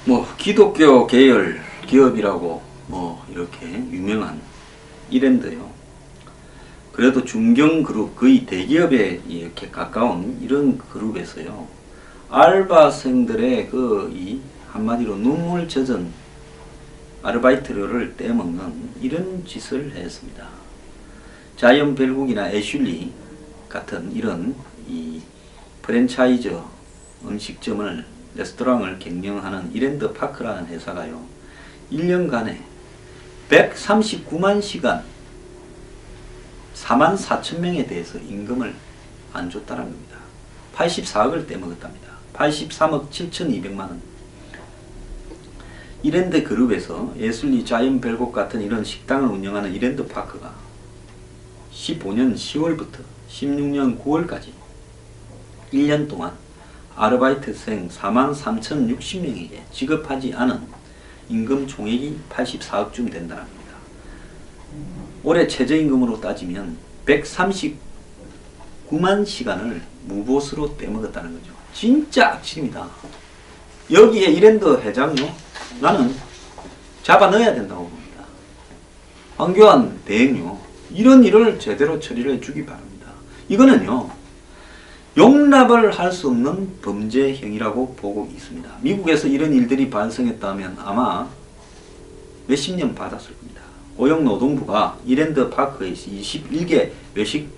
뭐 기독교 계열 기업이라고 뭐 이렇게 유명한 이랜드요. 그래도 중견그룹 거의 대기업에 이렇게 가까운 이런 그룹에서요. 알바생들의 이 한마디로 눈물 젖은 아르바이트료를 떼먹는 이런 짓을 했습니다. 자이언 벨국이나 애슐리 같은 이런 이 프랜차이즈 음식점을 레스토랑을 경영하는 이랜드 파크라는 회사가요. 1년간에 139만 시간 44,000명에 대해서 임금을 안 줬다는 겁니다. 84억을 떼먹었답니다. 83억 7,200만원. 이랜드 그룹에서 애슐리 자이언 벨국 같은 이런 식당을 운영하는 이랜드 파크가 15년 10월부터 16년 9월까지 1년 동안 아르바이트생 43,060명에게 지급하지 않은 임금 총액이 84억쯤 된다는 겁니다. 올해 최저임금으로 따지면 139만 시간을 무보수로 떼먹었다는 거죠. 진짜 악질입니다. 여기에 이랜드 회장요, 나는 잡아 넣어야 된다고 봅니다. 황교안 대행요, 이런 일을 제대로 처리를 해주기 바랍니다. 이거는요, 용납을 할 수 없는 범죄행위라고 보고 있습니다. 미국에서 이런 일들이 발생했다면 아마 몇십 년 받았을 겁니다. 고용노동부가 이랜드 파크에서 21개 외식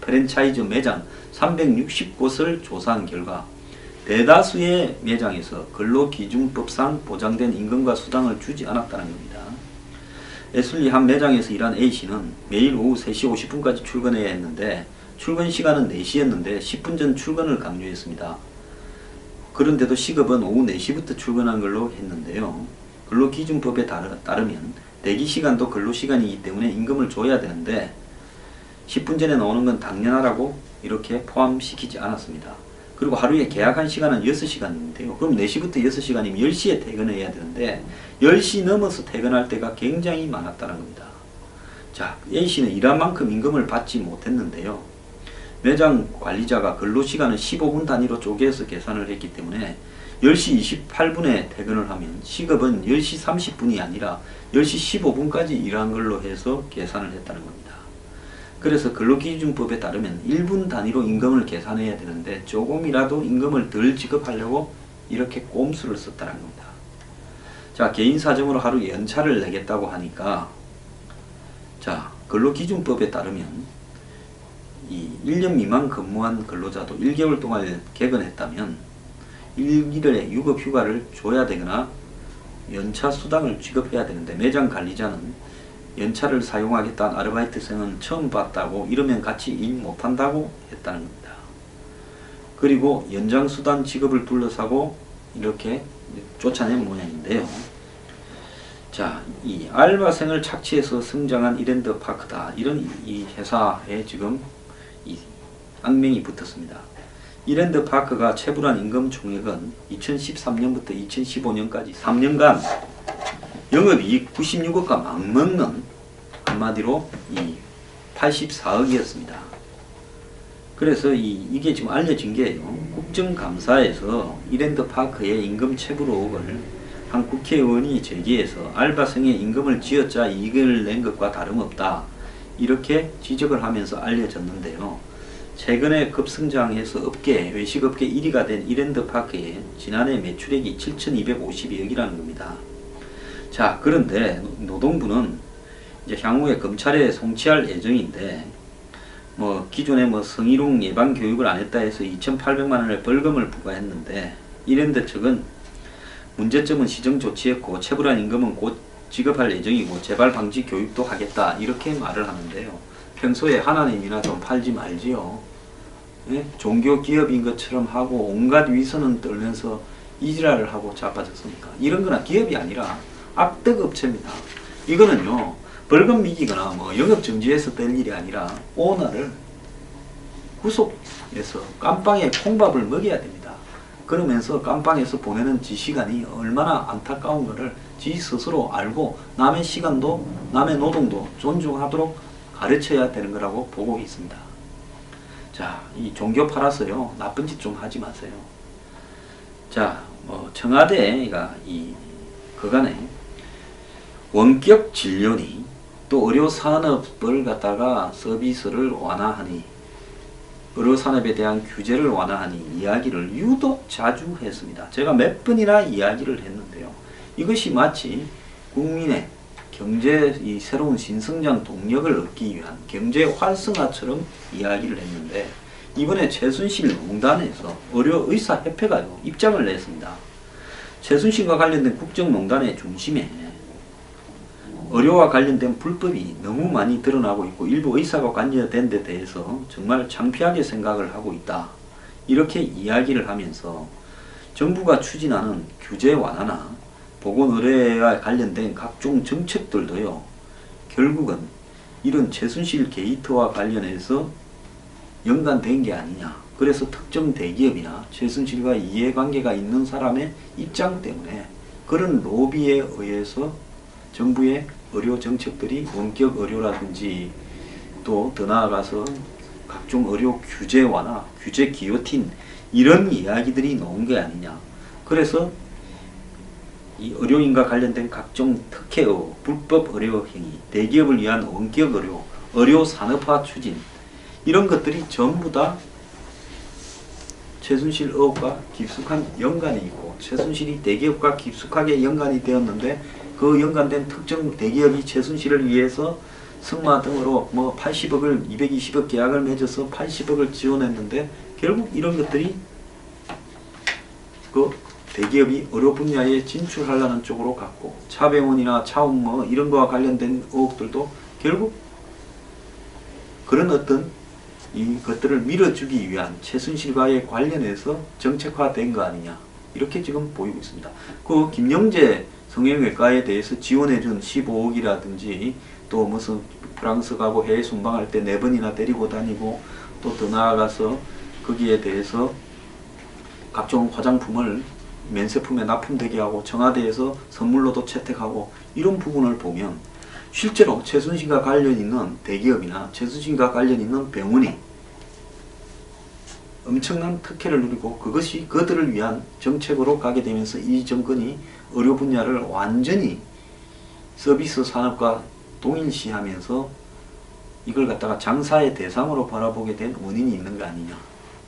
프랜차이즈 매장 360곳을 조사한 결과 대다수의 매장에서 근로기준법상 보장된 임금과 수당을 주지 않았다는 겁니다. 애슐리 한 매장에서 일한 A씨는 매일 오후 3시 50분까지 출근해야 했는데 출근 시간은 4시였는데 10분 전 출근을 강요했습니다. 그런데도 시급은 오후 4시부터 출근한 걸로 했는데요. 근로기준법에 따르면 대기시간도 근로시간이기 때문에 임금을 줘야 되는데 10분 전에 나오는 건 당연하라고 이렇게 포함시키지 않았습니다. 그리고 하루에 계약한 시간은 6시간인데요. 그럼 4시부터 6시간이면 10시에 퇴근해야 되는데 10시 넘어서 퇴근할 때가 굉장히 많았다는 겁니다. 자, A씨는 일한 만큼 임금을 받지 못했는데요. 매장 관리자가 근로시간을 15분 단위로 쪼개서 계산을 했기 때문에 10시 28분에 퇴근을 하면 시급은 10시 30분이 아니라 10시 15분까지 일한 걸로 해서 계산을 했다는 겁니다. 그래서 근로기준법에 따르면 1분 단위로 임금을 계산해야 되는데 조금이라도 임금을 덜 지급하려고 이렇게 꼼수를 썼다는 겁니다. 자, 개인 사정으로 하루 연차를 내겠다고 하니까 자, 근로기준법에 따르면 이 1년 미만 근무한 근로자도 1개월 동안 개근했다면 1일의 유급휴가를 줘야 되거나 연차 수당을 지급해야 되는데 매장 관리자는 연차를 사용하겠다는 아르바이트생은 처음 봤다고 이러면 같이 일 못한다고 했다는 겁니다. 그리고 연장수당 지급을 둘러싸고 이렇게 쫓아낸 모양인데요. 자, 이 알바생을 착취해서 성장한 이랜드 파크다. 이런 이 회사에 지금 이 악명이 붙었습니다. 이랜드 파크가 체불한 임금 총액은 2013년부터 2015년까지 3년간 영업이익 96억과 맞먹는 한마디로 이 84억이었습니다. 그래서 이게 지금 알려진 게요. 국정감사에서 이랜드 파크의 임금 체불 의혹을 한 국회의원이 제기해서 알바생의 임금을 쥐어짜 이익을 낸 것과 다름없다. 이렇게 지적을 하면서 알려졌는데요. 최근에 급성장해서 외식업계 1위가 된 이랜드 파크의 지난해 매출액이 7,252억이라는 겁니다. 자, 그런데 노동부는 이제 향후에 검찰에 송치할 예정인데 뭐 기존에 뭐 성희롱 예방 교육을 안 했다 해서 2,800만 원의 벌금을 부과했는데 이랜드 측은 문제점은 시정 조치했고 체불한 임금은 곧 지급할 예정이고 재발 방지 교육도 하겠다 이렇게 말을 하는데요. 평소에 하나님이나 좀 팔지 말지요. 예? 종교 기업인 것처럼 하고 온갖 위선은 떨면서 이지랄을 하고 자빠졌습니까? 이런 거나 기업이 아니라 악덕업체입니다. 이거는요, 벌금 미기거나 뭐 영업 정지해서 될 일이 아니라 오너를 구속해서 깜빵에 콩밥을 먹여야 됩니다. 그러면서 깜빵에서 보내는 지 시간이 얼마나 안타까운 것을 지 스스로 알고 남의 시간도 남의 노동도 존중하도록 가르쳐야 되는 거라고 보고 있습니다. 자, 이 종교 팔아서요 나쁜 짓 좀 하지 마세요. 자, 청와대가 이 그간에 원격 진료니 또 의료산업을 갖다가 서비스를 완화하니 의료산업에 대한 규제를 완화하니 이야기를 유독 자주 했습니다. 제가 몇 번이나 이야기를 했는데요. 이것이 마치 국민의 경제 이 새로운 신성장 동력을 얻기 위한 경제 활성화처럼 이야기를 했는데 이번에 최순실 농단에서 의료의사협회가요 입장을 냈습니다. 최순실과 관련된 국정농단의 중심에 의료와 관련된 불법이 너무 많이 드러나고 있고 일부 의사가 관여된 데 대해서 정말 창피하게 생각을 하고 있다. 이렇게 이야기를 하면서 정부가 추진하는 규제 완화나 보건의료와 관련된 각종 정책들도요. 결국은 이런 최순실 게이트와 관련해서 연관된 게 아니냐. 그래서 특정 대기업이나 최순실과 이해관계가 있는 사람의 입장 때문에 그런 로비에 의해서 정부의 의료 정책들이 원격 의료라든지 또 더 나아가서 각종 의료 규제 완화, 규제 기요틴 이런 이야기들이 나온 게 아니냐. 그래서 이 의료인과 관련된 각종 특혜의 불법 의료 행위, 대기업을 위한 원격 의료, 의료 산업화 추진 이런 것들이 전부 다 최순실 의혹과 깊숙한 연관이 있고 최순실이 대기업과 깊숙하게 연관이 되었는데 그 연관된 특정 대기업이 최순실을 위해서 승마 등으로 80억을 220억 계약을 맺어서 80억을 지원했는데 결국 이런 것들이 그 대기업이 의료 분야에 진출하려는 쪽으로 갔고 차병원이나 차움모 이런 거와 관련된 의혹들도 결국 그런 어떤 이것들을 밀어주기 위한 최순실과의 관련해서 정책화된 거 아니냐 이렇게 지금 보이고 있습니다. 그 김영재 성형외과에 대해서 지원해준 15억이라든지 또 무슨 프랑스 가고 해외 순방할 때 4번이나 데리고 다니고 또 더 나아가서 거기에 대해서 각종 화장품을 면세품에 납품되게 하고 청와대에서 선물로도 채택하고 이런 부분을 보면 실제로 최순실과 관련 있는 대기업이나 최순실과 관련 있는 병원이 엄청난 특혜를 누리고 그것이 그들을 위한 정책으로 가게 되면서 이 정권이 의료 분야를 완전히 서비스 산업과 동일시하면서 이걸 갖다가 장사의 대상으로 바라보게 된 원인이 있는 거 아니냐.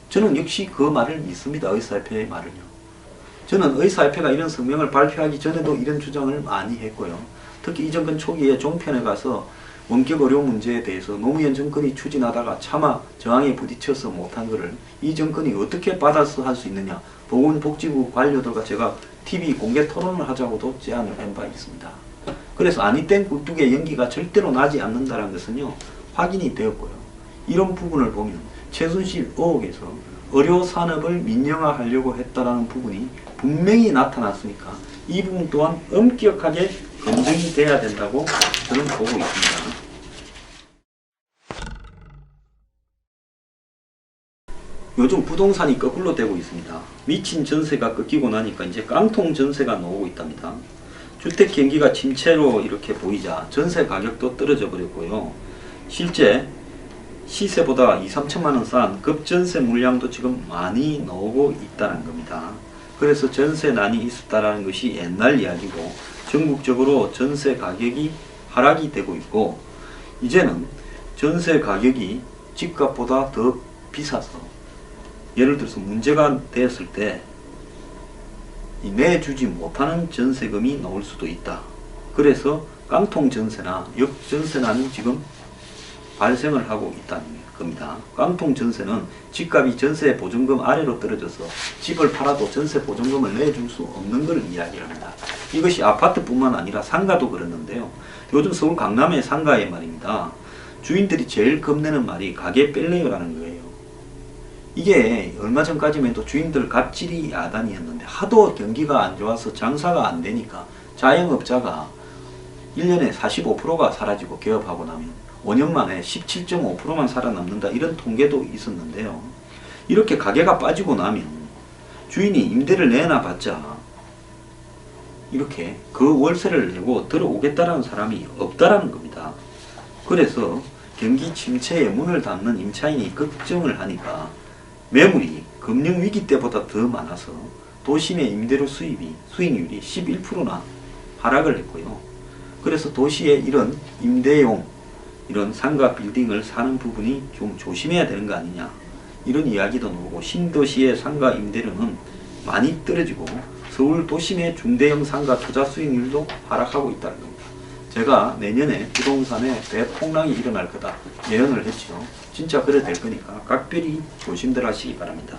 저는 역시 그 말을 믿습니다. 의사협회의 말을요. 저는 의사협회가 이런 성명을 발표하기 전에도 이런 주장을 많이 했고요. 특히 이 정권 초기에 종편에 가서 원격 의료 문제에 대해서 노무현 정권이 추진하다가 차마 저항에 부딪혀서 못한 것을 이 정권이 어떻게 받아서 할 수 있느냐. 보건복지부 관료들과 제가 TV 공개 토론을 하자고도 제안을 한 바 있습니다. 그래서 아니땐 굴뚝에 연기가 절대로 나지 않는다는 것은요. 확인이 되었고요. 이런 부분을 보면 최순실 의혹에서 의료산업을 민영화하려고 했다라는 부분이 분명히 나타났으니까 이 부분 또한 엄격하게 검증이 돼야 된다고 저는 보고 있습니다. 요즘 부동산이 거꾸로 되고 있습니다. 미친 전세가 꺾이고 나니까 이제 깡통 전세가 나오고 있답니다. 주택 경기가 침체로 이렇게 보이자 전세 가격도 떨어져 버렸고요. 실제 시세보다 2~3천만 원 싼 급전세 물량도 지금 많이 나오고 있다는 겁니다. 그래서 전세난이 있었다라는 것이 옛날 이야기고 전국적으로 전세 가격이 하락이 되고 있고 이제는 전세 가격이 집값보다 더 비싸서 예를 들어서 문제가 되었을 때 내주지 못하는 전세금이 나올 수도 있다. 그래서 깡통 전세나 역전세난이 지금 발생을 하고 있다는 겁니다. 깡통 전세는 집값이 전세 보증금 아래로 떨어져서 집을 팔아도 전세 보증금을 내줄 수 없는 것을 이야기합니다. 이것이 아파트뿐만 아니라 상가도 그랬는데요. 요즘 서울 강남의 상가의 말입니다. 주인들이 제일 겁내는 말이 가게 뺄래요라는 거예요. 이게 얼마 전까지만 해도 주인들 갑질이 야단이었는데 하도 경기가 안 좋아서 장사가 안 되니까 자영업자가 1년에 45%가 사라지고 개업하고 나면 5년 만에 17.5%만 살아남는다 이런 통계도 있었는데요. 이렇게 가게가 빠지고 나면 주인이 임대를 내놔봤자 이렇게 그 월세를 내고 들어오겠다라는 사람이 없다라는 겁니다. 그래서 경기 침체에 문을 닫는 임차인이 걱정을 하니까 매물이 금융위기 때보다 더 많아서 도심의 임대료 수익률이 11%나 하락을 했고요. 그래서 도시의 이런 임대용 이런 상가 빌딩을 사는 부분이 좀 조심해야 되는 거 아니냐, 이런 이야기도 나오고, 신도시의 상가 임대료는 많이 떨어지고 서울 도심의 중대형 상가 투자 수익률도 하락하고 있다는 겁니다. 제가 내년에 부동산에 대폭락이 일어날 거다 예언을 했죠. 진짜 그래 될 거니까 각별히 조심들 하시기 바랍니다.